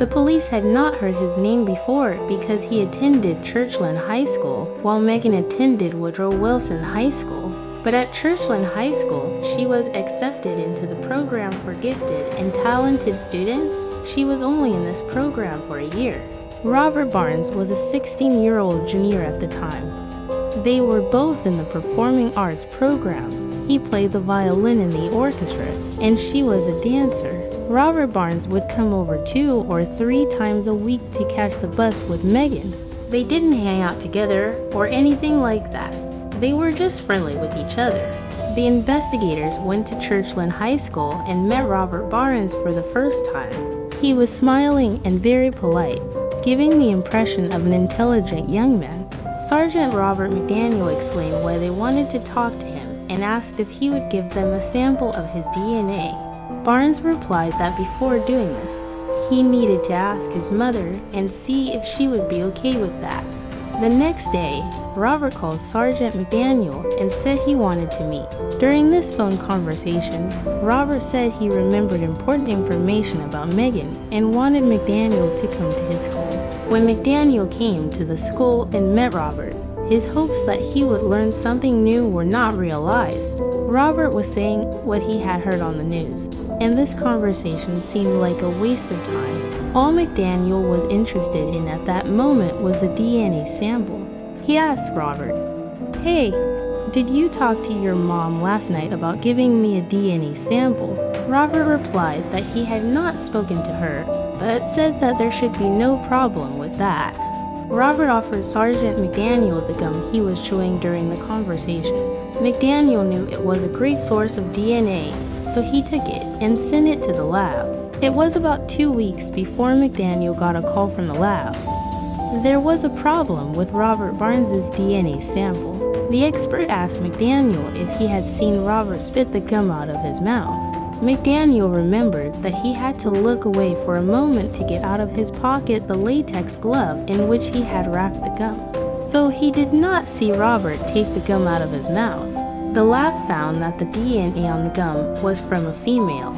The police had not heard his name before because he attended Churchland High School, while Megan attended Woodrow Wilson High School. But at Churchland High School, she was accepted into the program for gifted and talented students. She was only in this program for a year. Robert Barnes was a 16-year-old junior at the time. They were both in the performing arts program. He played the violin in the orchestra, and she was a dancer. Robert Barnes would come over 2 or 3 times a week to catch the bus with Megan. They didn't hang out together or anything like that. They were just friendly with each other. The investigators went to Churchland High School and met Robert Barnes for the first time. He was smiling and very polite, giving the impression of an intelligent young man. Sergeant Robert McDaniel explained why they wanted to talk to him and asked if he would give them a sample of his DNA. Barnes replied that before doing this, he needed to ask his mother and see if she would be okay with that. The next day, Robert called Sergeant McDaniel and said he wanted to meet. During this phone conversation, Robert said he remembered important information about Megan and wanted McDaniel to come to his school. When McDaniel came to the school and met Robert, his hopes that he would learn something new were not realized. Robert was saying what he had heard on the news, and this conversation seemed like a waste of time. All McDaniel was interested in at that moment was a DNA sample. He asked Robert, "Hey, did you talk to your mom last night about giving me a DNA sample?" Robert replied that he had not spoken to her, but said that there should be no problem with that. Robert offered Sergeant McDaniel the gum he was chewing during the conversation. McDaniel knew it was a great source of DNA, so he took it and sent it to the lab. It was about 2 weeks before McDaniel got a call from the lab. There was a problem with Robert Barnes's DNA sample. The expert asked McDaniel if he had seen Robert spit the gum out of his mouth. McDaniel remembered that he had to look away for a moment to get out of his pocket the latex glove in which he had wrapped the gum. So he did not see Robert take the gum out of his mouth. The lab found that the DNA on the gum was from a female.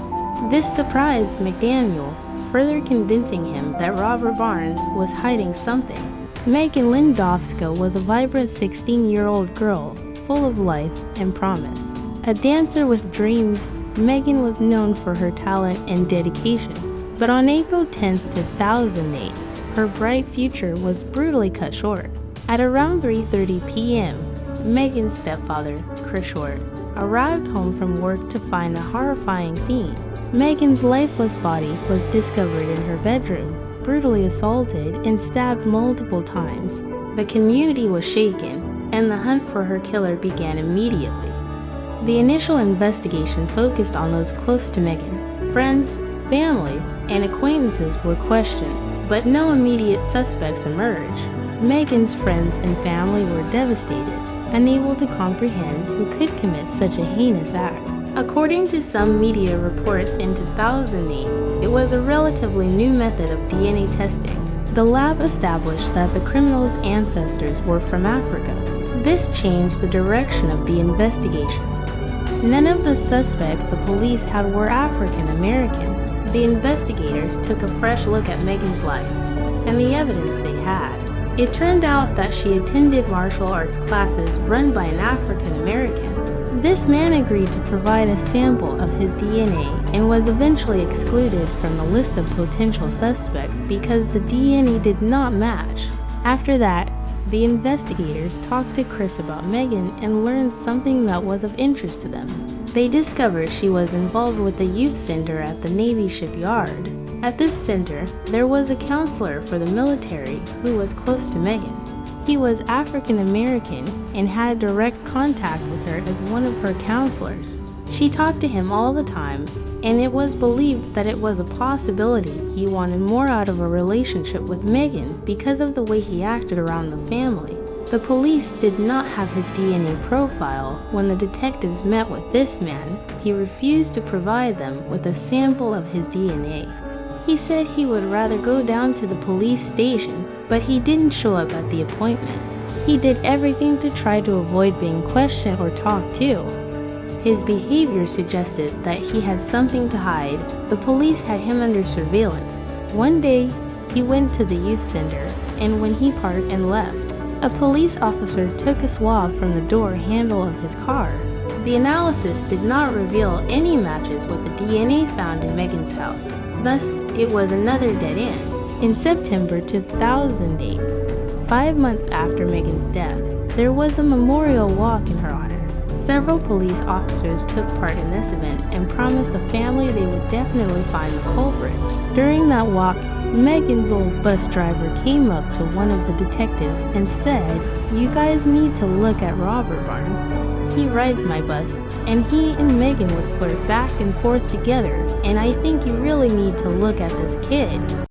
This surprised McDaniel, further convincing him that Robert Barnes was hiding something. Megan Landowska was a vibrant 16-year-old girl, full of life and promise. A dancer with dreams, Megan was known for her talent and dedication. But on April 10, 2008, her bright future was brutally cut short. At around 3:30 p.m., Megan's stepfather, Chris Short, arrived home from work to find a horrifying scene. Megan's lifeless body was discovered in her bedroom, brutally assaulted and stabbed multiple times. The community was shaken, and the hunt for her killer began immediately. The initial investigation focused on those close to Megan. Friends, family, and acquaintances were questioned, but no immediate suspects emerged. Megan's friends and family were devastated, unable to comprehend who could commit such a heinous act. According to some media reports in 2008, it was a relatively new method of DNA testing. The lab established that the criminal's ancestors were from Africa. This changed the direction of the investigation. None of the suspects the police had were African American. The investigators took a fresh look at Megan's life and the evidence they had. It turned out that she attended martial arts classes run by an African American. This man agreed to provide a sample of his DNA and was eventually excluded from the list of potential suspects because the DNA did not match. After that, the investigators talked to Chris about Megan and learned something that was of interest to them. They discovered she was involved with a youth center at the Navy shipyard. At this center, there was a counselor for the military who was close to Megan. He was African American and had direct contact with her as one of her counselors. She talked to him all the time, and it was believed that it was a possibility he wanted more out of a relationship with Megan because of the way he acted around the family. The police did not have his DNA profile when the detectives met with this man. He refused to provide them with a sample of his DNA. He said he would rather go down to the police station, but he didn't show up at the appointment. He did everything to try to avoid being questioned or talked to. His behavior suggested that he had something to hide. The police had him under surveillance. One day, he went to the youth center, and when he parked and left, a police officer took a swab from the door handle of his car. The analysis did not reveal any matches with the DNA found in Megan's house. Thus, it was another dead end. In September 2008, 5 months after Megan's death, there was a memorial walk in her honor. Several police officers took part in this event and promised the family they would definitely find the culprit. During that walk, Megan's old bus driver came up to one of the detectives and said, "You guys need to look at Robert Barnes. He rides my bus, and he and Megan would flirt back and forth together, and I think you really need to look at this kid."